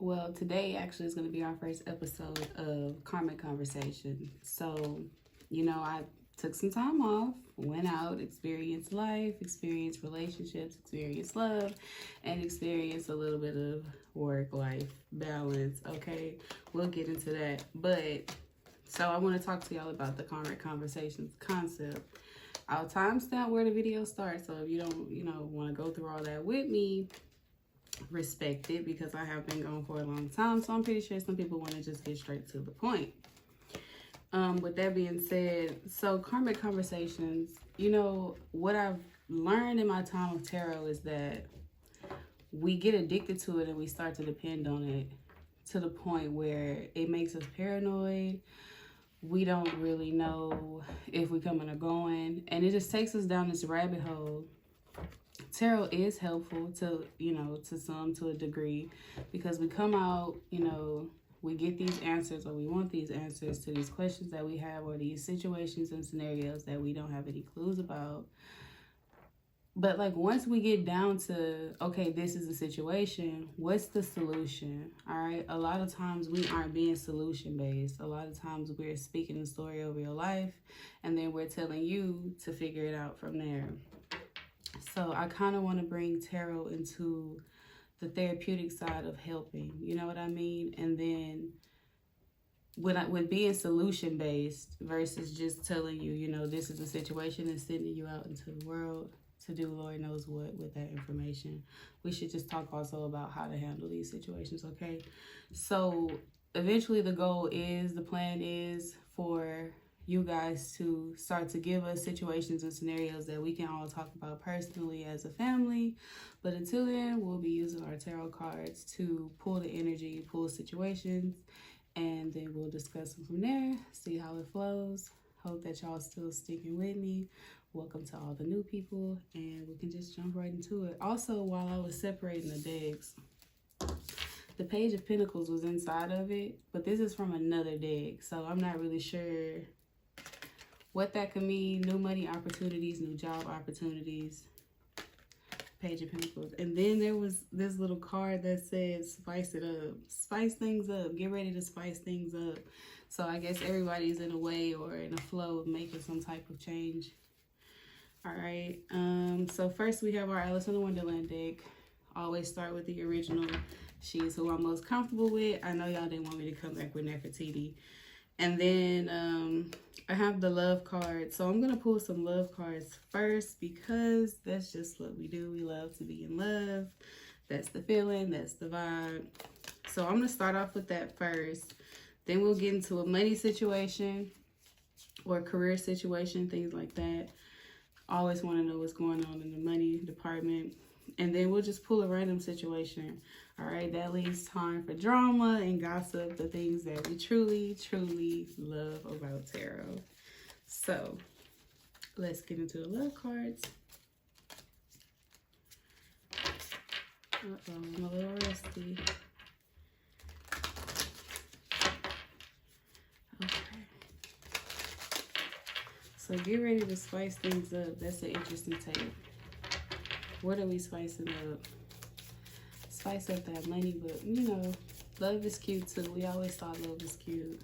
Well, today actually is going to be our first episode of Karmic Conversation. So, I took some time off, went out, experienced life, experienced relationships, experienced love, and experienced a little bit of work life balance. Okay, we'll get into that. But so I want to talk to y'all about the Karmic Conversations concept. I'll timestamp where the video starts. So if you don't, want to go through all that with me, respect it, because I have been gone for a long time, so I'm pretty sure some people want to just get straight to the point. With that being said, so Karmic Conversations, what I've learned in my time of tarot is that we get addicted to it and we start to depend on it to the point where it makes us paranoid. We don't really know if we're coming or going, and it just takes us down this rabbit hole. Tarot is helpful to a degree, because we come out, we get these answers, or we want these answers to these questions that we have, or these situations and scenarios that we don't have any clues about. But like, once we get down to, okay, this is the situation, what's the solution? All right. A lot of times we aren't being solution based. A lot of times we're speaking the story over your life, and then we're telling you to figure it out from there. So I kind of want to bring tarot into the therapeutic side of helping, you know what I mean? And then with being solution based versus just telling you, this is the situation, and sending you out into the world to do Lord knows what with that information. We should just talk also about how to handle these situations, okay? So eventually the plan is for you guys to start to give us situations and scenarios that we can all talk about personally as a family. But until then, we'll be using our tarot cards to pull the energy, pull situations, and then we'll discuss them from there, see how it flows. Hope that y'all still sticking with me. Welcome to all the new people, and we can just jump right into it. Also, while I was separating the decks, the Page of Pentacles was inside of it, but this is from another deck, so I'm not really sure what that could mean. New money opportunities, new job opportunities. Page of Pentacles. And then there was this little card that says spice it up. Spice things up. Get ready to spice things up. So I guess everybody's in a way or in a flow of making some type of change. All right. So first we have our Alice in the Wonderland deck. Always start with the original. She's who I'm most comfortable with. I know y'all didn't want me to come back with Nefertiti. And then I have the love card. So I'm going to pull some love cards first, because that's just what we do. We love to be in love. That's the feeling. That's the vibe. So I'm going to start off with that first. Then we'll get into a money situation or career situation, things like that. Always want to know what's going on in the money department. And then we'll just pull a random situation. All right, that leaves time for drama and gossip, the things that we truly, truly love about tarot. So let's get into the love cards. Uh-oh, I'm a little rusty. Okay. So get ready to spice things up. That's an interesting take. What are we spicing up? Spice up that money, but love is cute too. We always thought love was cute.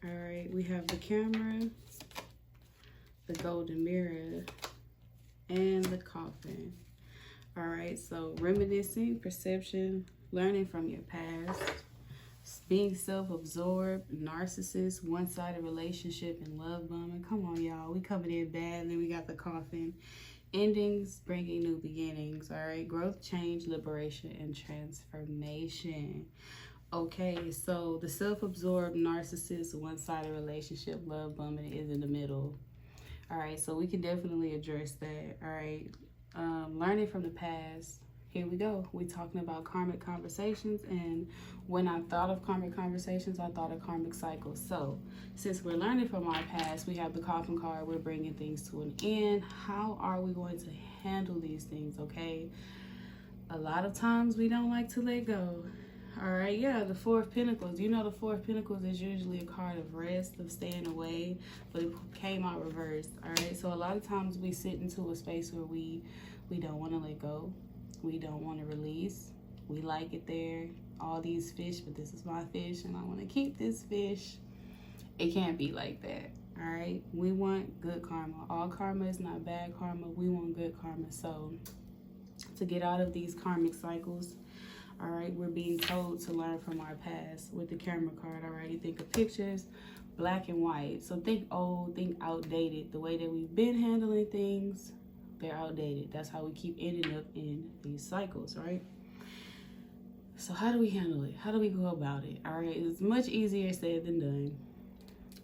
All right, we have the camera, the golden mirror, and the coffin. All right, so reminiscing, perception, learning from your past, being self-absorbed, narcissist, one-sided relationship, and love bombing. Come on, y'all. We coming in bad. And then we got the coffin. Endings, bringing new beginnings. All right, growth, change, liberation, and transformation. Okay, so the self-absorbed, narcissist, one-sided relationship, love bombing is in the middle. All right, so we can definitely address that. All right, learning from the past. Here we go. We're talking about karmic conversations, and when I thought of karmic conversations, I thought of karmic cycles. So since we're learning from our past, we have the coffin card. We're bringing things to an end. How are we going to handle these things? Okay, a lot of times we don't like to let go. All right, yeah, the Four of Pentacles. The Four of Pentacles is usually a card of rest, of staying away, but it came out reversed. All right, so a lot of times we sit into a space where we don't want to let go. We don't want to release. We like it there. All these fish, but this is my fish and I want to keep this fish. It can't be like that. All right, we want good karma. All karma is not bad karma. We want good karma. So to get out of these karmic cycles, all right, we're being told to learn from our past with the camera card. All right, you think of pictures, black and white. So think old, think outdated. The way that we've been handling things, they're outdated. That's how we keep ending up in these cycles, right? So how do we handle it? How do we go about it? All right, it's much easier said than done.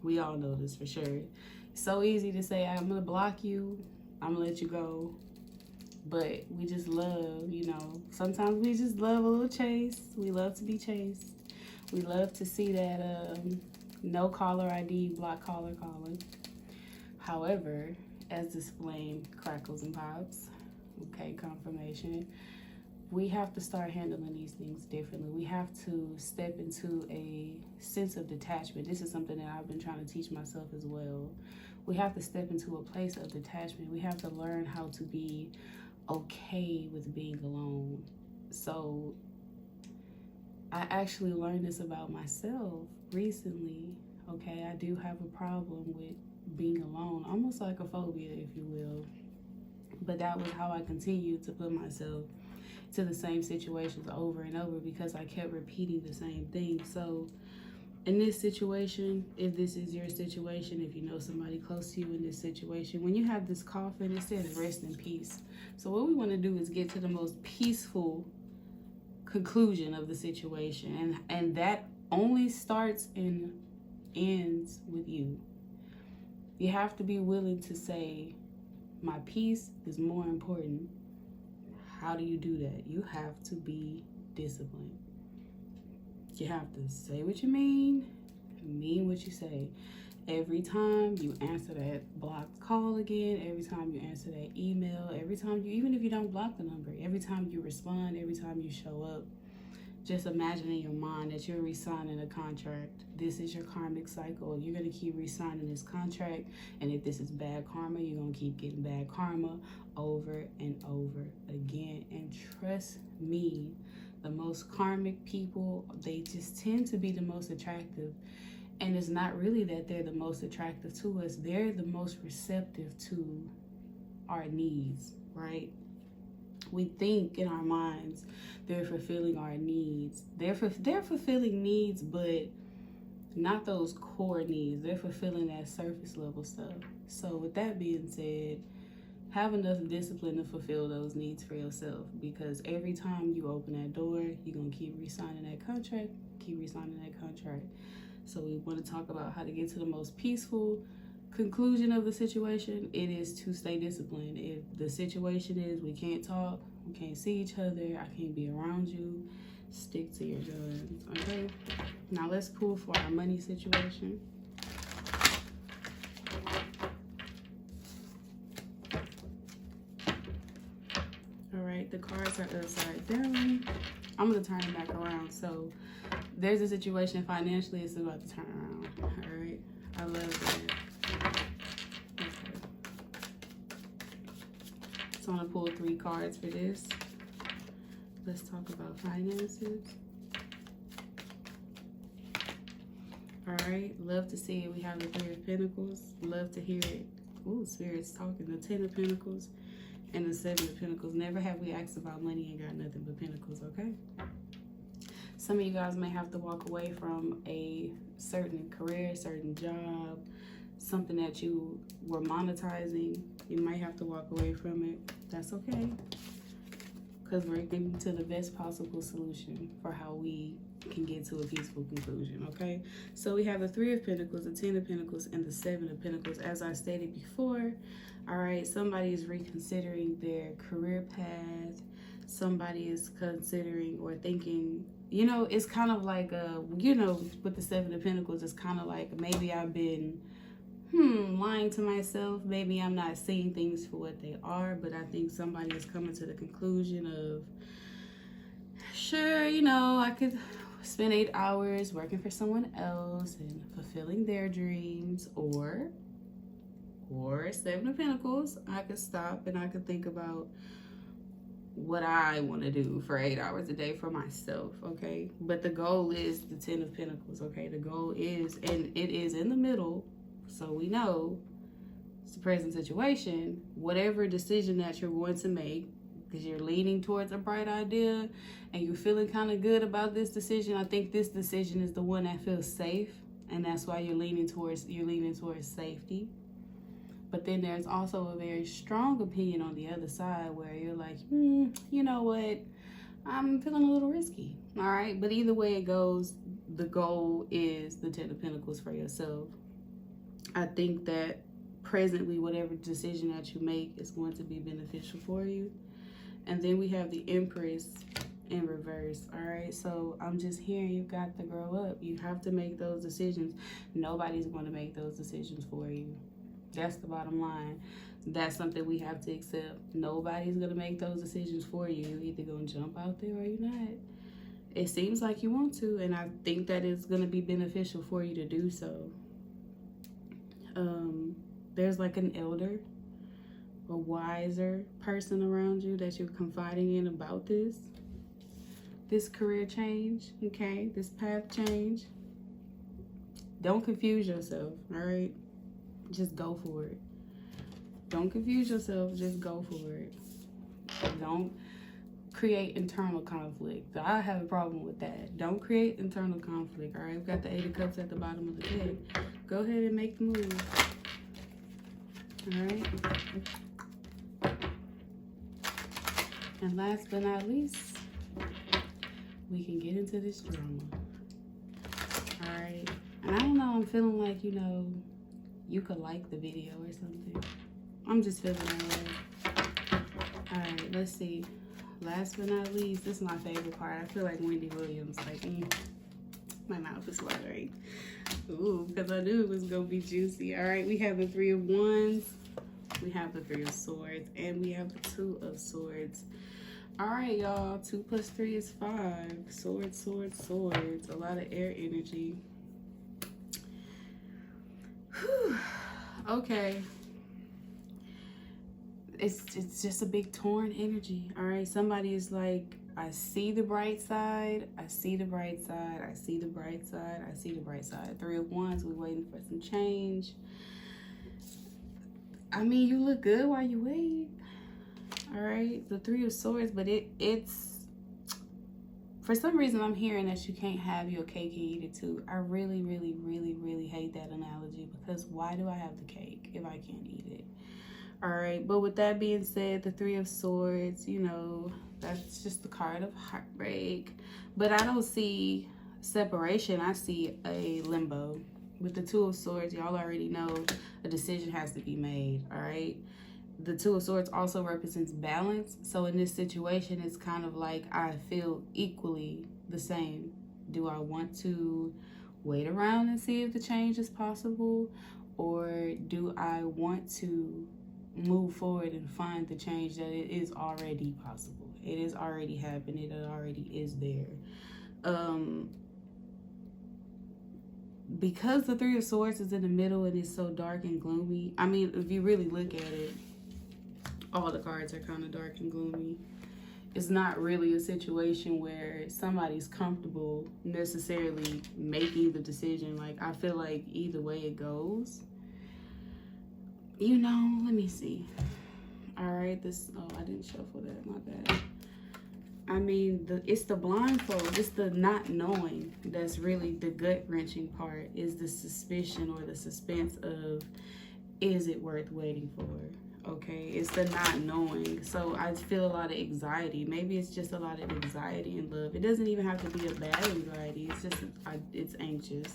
We all know this for sure. It's so easy to say, I'm gonna block you, I'm gonna let you go. But we just love, you know, sometimes we just love a little chase. We love to be chased. We love to see that no caller ID, block caller calling. However, as this flame crackles and pops, okay, confirmation, we have to start handling these things differently. We have to step into a sense of detachment. This is something that I've been trying to teach myself as well. We have to step into a place of detachment. We have to learn how to be okay with being alone. So I actually learned this about myself recently. Okay, I do have a problem with being alone, almost like a phobia, if you will. But that was how I continued to put myself to the same situations over and over, because I kept repeating the same thing. So in this situation, if this is your situation, if you know somebody close to you in this situation, when you have this coffin, it says rest in peace. So what we want to do is get to the most peaceful conclusion of the situation, and that only starts and ends with you. You have to be willing to say, my peace is more important. How do you do that? You have to be disciplined. You have to say what you mean what you say. Every time you answer that blocked call again, every time you answer that email, every time you, even if you don't block the number, every time you respond, every time you show up, just imagine in your mind that you're re-signing a contract. This is your karmic cycle. You're going to keep re-signing this contract. And if this is bad karma, you're going to keep getting bad karma over and over again. And trust me, the most karmic people, they just tend to be the most attractive. And it's not really that they're the most attractive to us. They're the most receptive to our needs, right? We think in our minds they're fulfilling our needs. They're fulfilling needs, but not those core needs. They're fulfilling that surface level stuff. So with that being said, have enough discipline to fulfill those needs for yourself, because every time you open that door, you're going to keep re-signing that contract, So we want to talk about how to get to the most peaceful conclusion of the situation. It is to stay disciplined. If the situation is we can't talk, we can't see each other, I can't be around you, stick to your guns, okay? Now let's pull for our money situation. All right, the cards are upside down. I'm gonna turn it back around. So there's a situation financially, it's about to turn around. All right, I love that. So I'm gonna pull 3 cards for this. Let's talk about finances. All right, love to see it. We have the 3 of Pentacles. Love to hear it. Ooh, Spirit's talking. The 10 of Pentacles and the 7 of Pentacles. Never have we asked about money and got nothing but Pentacles, okay? Some of you guys may have to walk away from a certain career, certain job, something that you were monetizing. You might have to walk away from it. That's okay, because we're getting to the best possible solution for how we can get to a peaceful conclusion, okay? So we have the 3 of Pentacles, the 10 of Pentacles, and the 7 of Pentacles. As I stated before, all right, somebody is reconsidering their career path. Somebody is considering or thinking, you know, it's kind of like, you know, with the 7 of Pentacles, it's kind of like maybe I've been lying to myself. Maybe I'm not seeing things for what they are, but I think somebody is coming to the conclusion of, sure, you know, I could spend 8 hours working for someone else and fulfilling their dreams, or 7 of Pentacles, I could stop and I could think about what I want to do for 8 hours a day for myself, okay? But the goal is the 10 of Pentacles, okay? The goal is, and it is in the middle, so we know it's the present situation. Whatever decision that you're going to make, because you're leaning towards a bright idea and you're feeling kind of good about this decision, I think this decision is the one that feels safe, and that's why you're leaning towards safety. But then there's also a very strong opinion on the other side where you're like, you know what? I'm feeling a little risky. All right. But either way it goes, the goal is the 10 of Pentacles for yourself. I think that presently, whatever decision that you make is going to be beneficial for you. And then we have the Empress in reverse. All right. So I'm just hearing you've got to grow up. You have to make those decisions. Nobody's going to make those decisions for you. That's the bottom line. That's something we have to accept. Nobody's going to make those decisions for you. You're either going to jump out there or you're not. It seems like you want to, and I think that it's going to be beneficial for you to do so. There's like an elder, a wiser person around you that you're confiding in about this career change, okay? This path change. Don't confuse yourself, all right? Just go for it. Don't confuse yourself. Just go for it. Don't create internal conflict. I have a problem with that. Don't create internal conflict. All right, we've got the 8 of Cups at the bottom of the deck. Go ahead and make the move. All right. And last but not least, we can get into this drama. All right. And I don't know. I'm feeling like, you know, you could like the video or something. I'm just feeling that way. All right, let's see. Last but not least, this is my favorite part. I feel like Wendy Williams. Like, my mouth is watering. Ooh, because I knew it was going to be juicy. All right, we have the 3 of Wands. We have the 3 of Swords. And we have the 2 of Swords. All right, y'all. 2 plus 3 is 5. Swords, swords, swords. A lot of air energy. Whew. Okay. It's just a big torn energy. All right. Somebody is like, I see the bright side. I see the bright side. I see the bright side. I see the bright side. 3 of Wands. We're waiting for some change. I mean, you look good while you wait. All right. The 3 of Swords, but it's for some reason I'm hearing that you can't have your cake and eat it too. I really, really, really, really hate that analogy, because why do I have the cake if I can't eat it? All right, but with that being said, the 3 of Swords, you know, that's just the card of heartbreak. But I don't see separation. I see a limbo. With the 2 of Swords, y'all already know a decision has to be made, all right? The 2 of Swords also represents balance. So in this situation, it's kind of like I feel equally the same. Do I want to wait around and see if the change is possible? Or do I want to move forward and find the change that it is already possible? It is already happening. It already is there. Because the 3 of Swords is in the middle and it's so dark and gloomy. I mean, if you really look at it, all the cards are kind of dark and gloomy. It's not really a situation where somebody's comfortable necessarily making the decision. Like, I feel like either way it goes, you know, let me see. All right, I didn't shuffle that, my bad. I mean, it's the blindfold, it's the not knowing that's really the gut-wrenching part, is the suspicion or the suspense of, is it worth waiting for? Okay, it's the not knowing. So I feel a lot of anxiety. Maybe it's just a lot of anxiety in love. It doesn't even have to be a bad anxiety. It's just, it's anxious.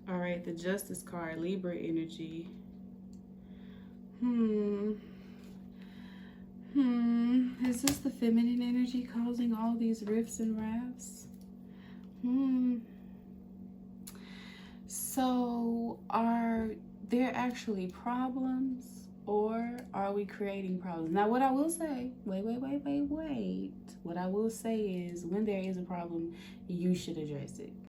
All right, the Justice card, Libra energy. Is this the feminine energy causing all these rifts and rafts? So are there actually problems, or are we creating problems? Now, what I will say, wait. What I will say is, when there is a problem, you should address it.